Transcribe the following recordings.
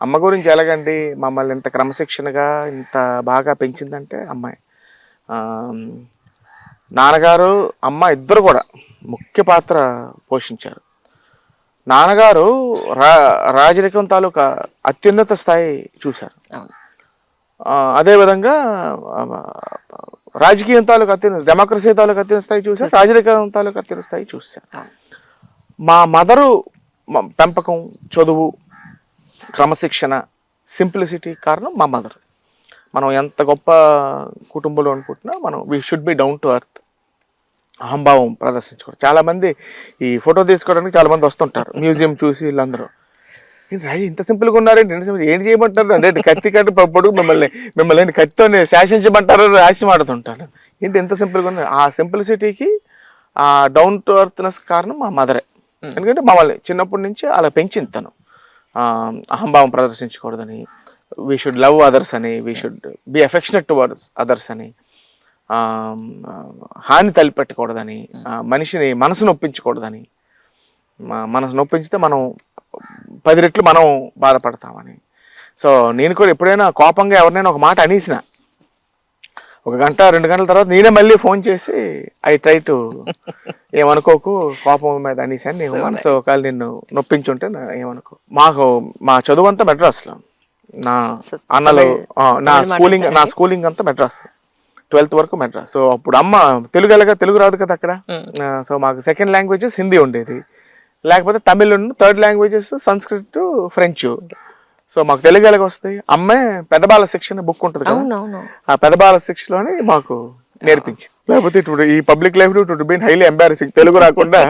అమ్మ గురించి ఎలాగండి మమ్మల్ని ఇంత క్రమశిక్షణగా ఇంత బాగా పెంచిందంటే అమ్మాయి. ఆహ్, నాన్నగారు, అమ్మ ఇద్దరు కూడా ముఖ్య పాత్ర పోషించారు. నాన్నగారు రా రాజరికం తాలూకా అత్యున్నత స్థాయి చూశారు. అవును. అదేవిధంగా ఆహ్, రాజకీయం తాలూకా డెమోక్రసీ తాలూకా అత్యున్నత స్థాయి చూశారు. రాజరికం తాలూకా అత్యున్నత స్థాయి చూశారు. అవును. మా మదరు పెంపకం, చదువు, క్రమశిక్షణ, సింప్లిసిటీ కారణం మా మదర్. మనం ఎంత గొప్ప కుటుంబంలో అనుకుంటున్నా మనం we should be down to earth. అహంభావం ప్రదర్శించుకోవడం. చాలామంది ఈ ఫోటో తీసుకోవడానికి చాలామంది వస్తుంటారు మ్యూజియం చూసి వీళ్ళందరూ. ఏంటి ఇంత సింపుల్గా ఉన్నారండి, ఏంటి చేయమంటారు అంటే కత్తి కట్టి పొడుగు మిమ్మల్ని కత్తితో శాసించమంటారు రాసి మాడుతుంటారు. ఏంటి ఎంత సింపుల్గా ఉన్నారు. ఆ సింప్లిసిటీకి ఆ డౌన్ టు ఎర్త్నెస్ కారణం మా మదరే. ఎందుకంటే మమ్మల్ని చిన్నప్పటి నుంచి అలా పెంచింది తను. అహంభావం ప్రదర్శించకూడదని, వీ షుడ్ లవ్ అదర్స్ అని, we should be affectionate towards others అని, హాని తలపెట్టకూడదని, మనిషిని మనసు నొప్పించకూడదని, మనసు నొప్పించితే మనం 10 రెట్లు మనం బాధపడతామని. సో నేను కూడా ఎప్పుడైనా కోపంగా ఎవరినైనా ఒక మాట అనేసిన, 1 గంట 2 గంటల తర్వాత నేనే మళ్ళీ ఫోన్ చేసి ఐ ట్రై టు ఏమనుకోకు కోపం మీద అనేసాను నేను మనసు ఒకవేళ నిన్ను నొప్పించుంటే ఏమనుకో. మా చదువు అంతా మెడ్రాస్లో. నా అన్నలు నా స్కూలింగ్ అంతా మెడ్రాస్. 12th వరకు మెడ్రాస్. సో అప్పుడు అమ్మ తెలుగు రాదు కదా అక్కడ. సో మాకు సెకండ్ లాంగ్వేజెస్ హిందీ ఉండేది, లేకపోతే Tamil, third languages Sanskrit, French. So మాకు తెలుగు ఎలాగ వస్తాయి. అమ్మే పెద్దబాల శిక్షణ బుక్ ఉంటుంది కదా, ఆ పెద్దబాల శిక్షలోని మాకు నేర్పించింది. లేకపోతే ఇప్పుడు ఈ public life been highly embarrassing Telugu రాకుండా.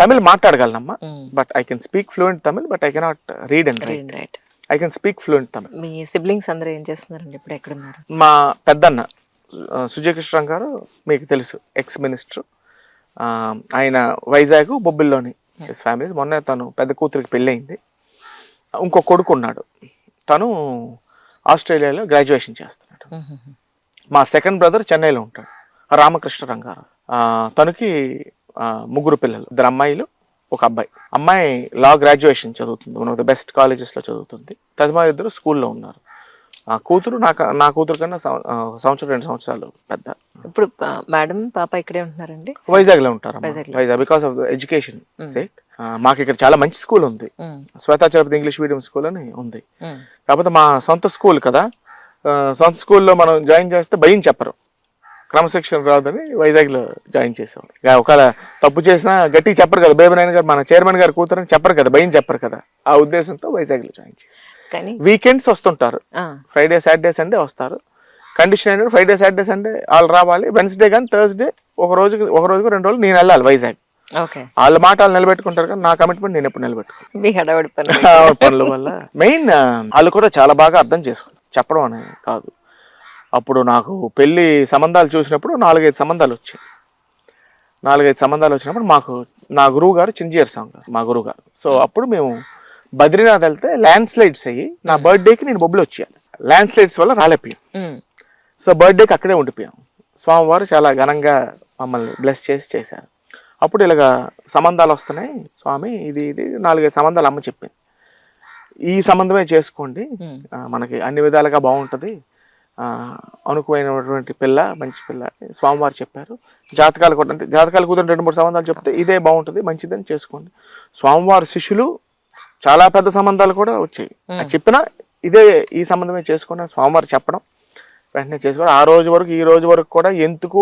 తమిళ్ మాట్లాడగలనమ్మా, but I can speak fluent Tamil, but I cannot read and write. I can speak fluent Tamil. మీ సిబ్లింగ్స్ అందరూ ఏం చేస్తున్నారండి ఇప్పుడు, ఎక్కడ ఉన్నారు? మా పెద్దన్న సుజయకృష్ణ గారు మీకు తెలుసు, ఎక్స్ మినిస్టర్. ఆయన వైజాగ్ బొబ్బిల్లోని ఫ్యామిలీ. మొన్న తను పెద్ద కూతురికి పెళ్ళయింది. ఇంకో కొడుకు ఉన్నాడు, తను ఆస్ట్రేలియాలో గ్రాడ్యుయేషన్ చేస్తున్నాడు. మా సెకండ్ బ్రదర్ చెన్నైలో ఉంటాడు, రామకృష్ణ రంగారావు. తనకి 3 పిల్లలు, 2 అమ్మాయిలు, 1 అబ్బాయి. అమ్మాయి లా గ్రాడ్యుయేషన్ చదువుతుంది, వన్ ఆఫ్ ద బెస్ట్ కాలేజెస్లో చదువుతుంది. తదిమా 2 స్కూల్లో ఉన్నారు. కూతురు నా కూతురు కన్నా 1 సంవత్సరం 2 సంవత్సరాలు పెద్ద. ఇప్పుడు మేడం పాప ఇక్కడే ఉంటున్నారండి, వైజాగ్ లో ఉంటారు. Vizag because of education sake. మాకు ఇక్కడ చాలా మంచి స్కూల్ ఉంది, శ్వేతాచలపతి ఇంగ్లీష్ మీడియం స్కూల్ అని ఉంది. కాకపోతే మా సొంత స్కూల్ కదా, సొంత స్కూల్లో మనం జాయిన్ చేస్తే భయం చెప్పరు, క్రమశిక్షణ రాదని వైజాగ్ లో జాయిన్ చేసాం. ఒకవేళ తప్పు చేసినా గట్టిగా చెప్పరు కదా, బేబనాయన గారు మన చైర్మన్ గారు కూతురని చెప్పరు కదా, భయం చెప్పరు కదా, ఆ ఉద్దేశంతో వైజాగ్ లో జాయిన్ చేసాం. వీకెండ్స్ వస్తుంటారు, ఫ్రైడే సాటర్డే సండే వస్తారు. కండిషన్ ఏంటంటే ఫ్రైడే సాటర్డే సండే వాళ్ళు రావాలి, వెన్స్డే కానీ థర్స్డే ఒక రోజుకు 2 రోజులు నేను వెళ్ళాలి వైజాగ్. వాళ్ళ మాట వాళ్ళు నిలబెట్టుకుంటారు కానీ నా కమిట్మెంట్ నేను ఎప్పుడు నిలబెట్టుకుంటాను. పనుల వల్ల మెయిన్ వాళ్ళు కూడా చాలా బాగా అర్థం చేసుకున్నారు, చెప్పడం అనేది కాదు. అప్పుడు నాకు పెళ్లి సంబంధాలు చూసినప్పుడు 4-5 సంబంధాలు వచ్చాయి. 4-5 సంబంధాలు వచ్చినప్పుడు నా గురువు గారు చింజియర్ సాంగ్ మా గురువు గారు. సో అప్పుడు మేము బద్రీనాథ్ వెళ్తే ల్యాండ్ స్లైడ్స్ అయ్యి నా బర్త్డేకి నేను బొబ్బులు వచ్చాను. ల్యాండ్ స్లైడ్స్ వల్ల రాలేపోయాం. సో బర్త్డేకి అక్కడే ఉండిపోయాం. స్వామివారు చాలా ఘనంగా మమ్మల్ని బ్లెస్ చేశారు. అప్పుడు ఇలాగా సంబంధాలు వస్తున్నాయి స్వామి, ఇది 4-5 సంబంధాలు అమ్మ చెప్పింది, ఈ సంబంధమే చేసుకోండి, మనకి అన్ని విధాలుగా బాగుంటుంది, అనుకువైనటువంటి పిల్ల, మంచి పిల్ల స్వామివారు చెప్పారు. జాతకాలు కుదిరిన 2-3 సంబంధాలు చెప్తే ఇదే బాగుంటుంది, మంచిదని చేసుకోండి. స్వామివారు శిష్యులు చాలా పెద్ద సంబంధాలు కూడా వచ్చాయి, చెప్పినా ఈ సంబంధమే చేసుకోండి అని స్వామివారు చెప్పడం, వెంటనే చేసుకోవడం. ఆ రోజు వరకు ఈ రోజు వరకు కూడా ఎందుకు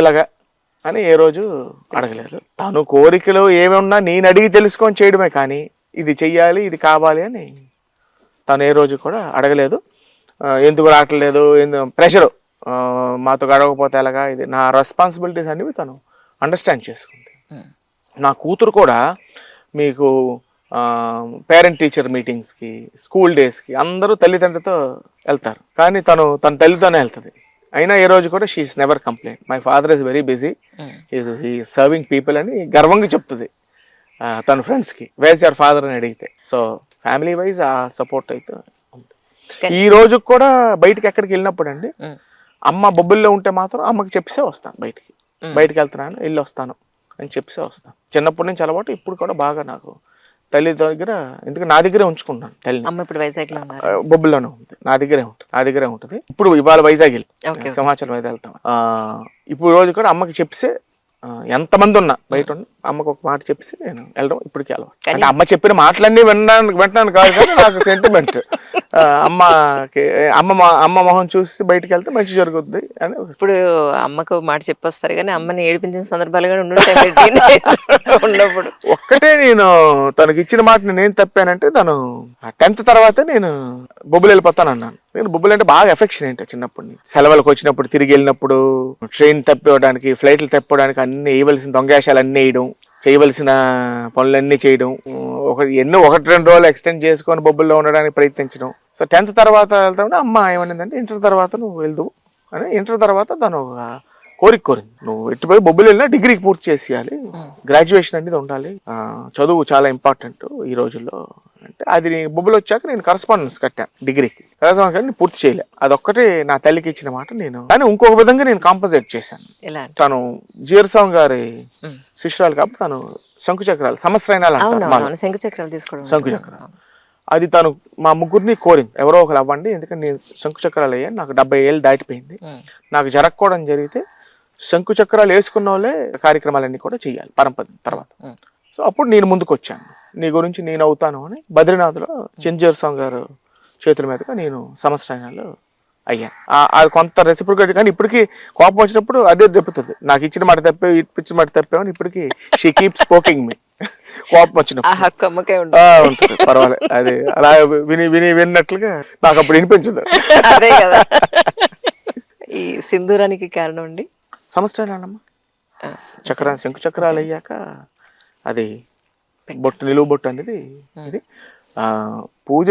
ఇలాగా అని ఏ రోజు అడగలేదు. తను కోరికలు ఏమి ఉన్నా నేను అడిగి తెలుసుకొని చేయడమే కానీ ఇది చెయ్యాలి ఇది కావాలి అని తను ఏ రోజు కూడా అడగలేదు. ఎందుకు రావట్లేదు, ప్రెషరు మాతో గడవకపోతే ఎలాగా, ఇది నా రెస్పాన్సిబిలిటీస్ అనేవి తను అండర్స్టాండ్ చేసుకుంది. నా కూతురు కూడా మీకు పేరెంట్ టీచర్ మీటింగ్స్కి, స్కూల్ డేస్కి అందరూ తల్లిదండ్రులతో వెళ్తారు, కానీ తన తల్లితోనే వెళ్తుంది. అయినా ఏ రోజు కూడా she is never complaint, my father is very busy, he serving people అని గర్వంగా చెప్తుంది తన ఫ్రెండ్స్కి. వేస్ యువర్ ఫాదర్ అని అడిగితే. సో ఫ్యామిలీ వైజ్ ఆ సపోర్ట్ అయితే ఉంది. ఈ రోజు కూడా బయటకి ఎక్కడికి వెళ్ళినప్పుడు అండి, అమ్మ బొబ్బుల్లో ఉంటే మాత్రం అమ్మకి చెప్పేసే వస్తాను, బయటికి వెళ్తున్నాను వెళ్ళి వస్తాను అని చెప్పేసి వస్తాను. చిన్నప్పటి నుంచి అలవాటు, ఇప్పుడు కూడా బాగా నాకు తల్లి దగ్గర, ఎందుకంటే నా దగ్గరే ఉంచుకున్నాను తల్లిని. అమ్మ ఇప్పుడు వైజాగ్ లో ఉన్నారు. బొబ్బుల్లోనే ఉంది, నా దగ్గరే ఉంటుంది. ఇప్పుడు ఇవాళ వైజాగ్ వెళ్ళి Okay. సింహాచలం మీద వెళ్తాం. ఇప్పుడు రోజు కూడా అమ్మకి చెప్పేసి, ఎంతమంది ఉన్నా బయట ఉన్నా అమ్మకు ఒక మాట చెప్పేసి నేను వెళ్ళడం ఇప్పటికీ అలవాటు. అంటే అమ్మ చెప్పిన మాటలన్నీ వింటాను కాదు, కానీ నాకు సెంటిమెంట్. అమ్మ మొహం చూసి బయటకు వెళ్తే మంచి జరుగుద్ది అని. ఇప్పుడు అమ్మకు మాట చెప్పొస్తారు కానీ అమ్మని ఏడిపించిన సందర్భాలు కూడా ఉన్నప్పుడు ఒక్కటే, నేను తనకి ఇచ్చిన మాట నేను తప్పానంటే, తను 10th తర్వాత నేను బొబ్బులు వెళ్ళిపోతాను అన్నాను. నేను బొబ్బులు అంటే బాగా ఎఫెక్షన్ ఏంటో చిన్నప్పటి నుంచి. సెలవులకు వచ్చినప్పుడు, తిరిగి వెళ్ళినప్పుడు, ట్రైన్ తప్పివ్వడానికి, ఫ్లైట్లు తప్పివ్వడానికి అన్ని వేయవలసిన దొంగేషాలు అన్నీ వేయడం, చేయవలసిన పనులన్నీ చేయడం, 1-2 రోజులు ఎక్స్టెండ్ చేసుకొని బొబ్బుల్లో ఉండడానికి ప్రయత్నించడం. సో 10th తర్వాత వెళ్తామంటే అమ్మ ఏమనిందంటే, ఇంటర్ తర్వాత నువ్వు వెళ్దు అని. ఇంటర్ తర్వాత తను కోరింది, నువ్వు ఎట్టుపోయి బొబ్బులు వెళ్ళినా డిగ్రీకి పూర్తి చేసేయాలి, గ్రాడ్యుయేషన్ అనేది ఉండాలి, చదువు చాలా ఇంపార్టెంట్ ఈ రోజుల్లో అంటే. అది బొబ్బులు వచ్చాక నేను కరస్పాండెన్స్ కట్టాను డిగ్రీకి. కరస్పాండెన్స్ పూర్తి చేయలే, అదొక్కటే నా తల్లికి ఇచ్చిన మాట. నేను కానీ ఇంకొక విధంగా నేను కాంపన్సేట్ చేశాను. తను జీరస్వామి గారి శిష్యురాలు కాబట్టి తను శంకుచక్రాలు, సమస్త్రైనాలు అంటారు, శంకుచక్రాలు, అది తను మా ముగ్గురిని కోరింది, ఎవరో ఒకరు అవ్వండి, ఎందుకంటే నేను శంకుచక్రాలు అయ్యాను, నాకు 70 ఏళ్ళు దాటిపోయింది, నాకు జరగకూడదని జరిగితే శంకుచక్రాలు వేసుకున్న వాళ్ళే కార్యక్రమాలన్నీ కూడా చేయాలి పరంపర తర్వాత. సో అప్పుడు నేను ముందుకు వచ్చాను, నీ గురించి నేను అవుతాను అని. బద్రీనాథ్లో చెంజీరస్వామి గారు చేతుల మీదుగా నేను సంవత్సరాలు అయ్యాను. అది కొంత రెసిప్రికేట్, కానీ ఇప్పటికీ కోపం వచ్చినప్పుడు అదే దెబ్బతుంది, నాకు ఇచ్చిన మాట తప్పే, ఇచ్చిన మాట తప్పేమని ఇప్పటికీ షీ కీప్స్ స్పోకింగ్ మీ. కోపం వచ్చినప్పుడు ఉంటుంది, పర్వాలేదు, అది అలా విన్నట్లుగా నాకు అప్పుడు వినిపించదు. అదే కదా ఈ సింధూరానికి కారణం అండి సంవత్సరాలమ్మా. శంకు చక్రాలు అయ్యాక అది బొట్టు, నిలువు బొట్టు అనేది ఇది. పూజ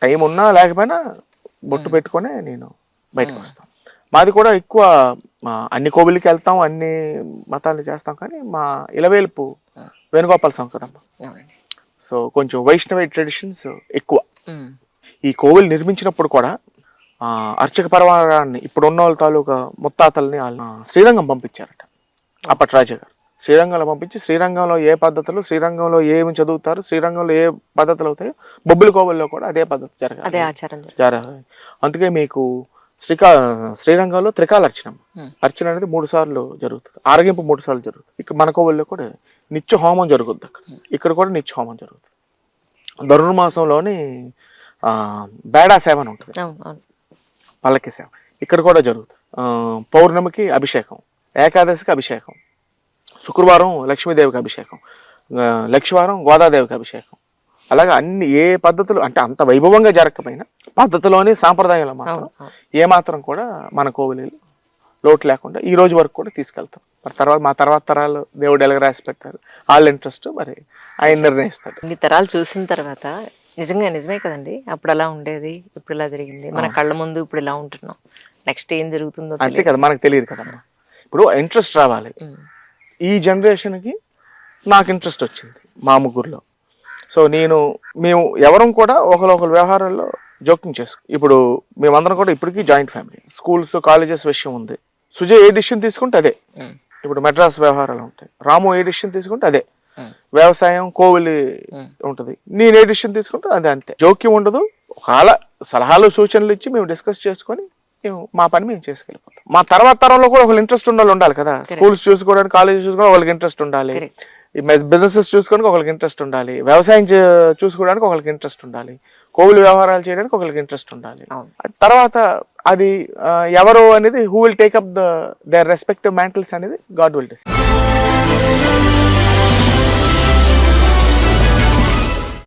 టైం ఉన్నా లేకపోయినా బొట్టు పెట్టుకునే నేను బయటకు వస్తాను. మాది కూడా ఎక్కువ అన్ని కోవిలకి వెళ్తాం, అన్ని మతాలు చేస్తాం, కానీ మా ఇలవేల్పు వేణుగోపాల స్వామి కదమ్మా. సో కొంచెం వైష్ణవ ట్రెడిషన్స్ ఎక్కువ. ఈ కోవిల్ నిర్మించినప్పుడు కూడా అర్చక పరవారాన్ని ఇప్పుడు ఉన్న వాళ్ళ తాలూకా ముత్తాతల్ని శ్రీరంగం పంపించారట అప్పటి రాజా గారు. శ్రీరంగంలో పంపించి, శ్రీరంగంలో ఏ పద్ధతులు, శ్రీరంగంలో ఏమి చదువుతారు, శ్రీరంగంలో ఏ పద్ధతులు అవుతాయో బొబ్బిలి కోవిల్లో కూడా అదే పద్ధతి జరగాలి. అందుకే మీకు శ్రీరంగంలో త్రికాలర్చనం, అర్చన అనేది 3 సార్లు జరుగుతుంది, ఆరగింపు 3 సార్లు జరుగుతుంది. ఇక్కడ మన కోవిల్లో కూడా నిత్య హోమం జరుగుతుంది, ఇక్కడ కూడా నిత్య హోమం జరుగుతుంది. ధనుర్మాసంలోని బేడా సేవ అని ఉంటుంది, పల్లకి సేవ, ఇక్కడ కూడా జరుగుతుంది. పౌర్ణమికి అభిషేకం, ఏకాదశికి అభిషేకం, శుక్రవారం లక్ష్మీదేవికి అభిషేకం, లక్ష్మీవారం గోదాదేవికి అభిషేకం. అలాగే అన్ని ఏ పద్ధతులు అంటే అంత వైభవంగా జరగకపోయినా పద్ధతిలోని సాంప్రదాయంలో మాత్రం ఏమాత్రం కూడా మన కోవిలీలు లోటు లేకుండా ఈ రోజు వరకు కూడా తీసుకెళ్తాం. మరి తర్వాత మా తర్వాత తరాలు దేవుడు ఎలాగ రాసి పెట్టారు, వాళ్ళ ఇంట్రెస్ట్ మరి ఆయన నిర్ణయిస్తాడు. ఇన్ని తరాలు చూసిన తర్వాత నిజమే కదండి, అప్పుడు అలా ఉండేది, ఇప్పుడు ఇలా జరిగింది, మన కళ్ళ ముందు ఇప్పుడు ఇలా ఉంటున్నాం, నెక్స్ట్ ఏం జరుగుతుందో అంతే కదా, మనకు తెలియదు కదమ్మా. ఇప్పుడు ఇంట్రెస్ట్ రావాలి. ఈ జనరేషన్కి నాకు ఇంట్రెస్ట్ వచ్చింది మా ముగ్గురులో. సో మేము ఎవరం కూడా ఒకరి వ్యవహారాల్లో జోక్యం చేసుకో. ఇప్పుడు మేమందరం కూడా ఇప్పటికీ జాయింట్ ఫ్యామిలీ. స్కూల్స్, కాలేజెస్ విషయం ఉంది, సుజయ్ ఏ డిసిషన్ తీసుకుంటే అదే. ఇప్పుడు మెడ్రాస్ వ్యవహారాలు ఉంటాయి, రాము ఏ డిసిషన్ తీసుకుంటే అదే. వ్యవసాయం, కోవిలి ఉంటది, నేను ఏ డిసిషన్ తీసుకుంటే అదే. అంతే, జోక్యం ఉండదు. ఒకవేళ సలహాలు సూచనలు ఇచ్చి మేము డిస్కస్ చేసుకొని మేము మా పని మేము చేసుకెళ్ళిపోతాం. మా తర్వాత తరంలో కూడా ఒకళ్ళు ఇంట్రెస్ట్ ఉండాలి కదా. స్కూల్స్ చూసుకోవడానికి, కాలేజెస్ చూసుకోవడానికి వాళ్ళకి ఇంట్రెస్ట్ ఉండాలి, బిజినెసెస్ చూసుకోవడానికి ఒకరికి ఇంట్రెస్ట్ ఉండాలి, వ్యవసాయం చూసుకోవడానికి ఒకరికి ఇంట్రెస్ట్ ఉండాలి, కోవిలి వ్యవహారాలు చేయడానికి ఒకరికి ఇంట్రెస్ట్ ఉండాలి. తర్వాత అది ఎవరు అనేది who will take up their respective mantles అనేది గాడ్ విల్ డిసైడ్.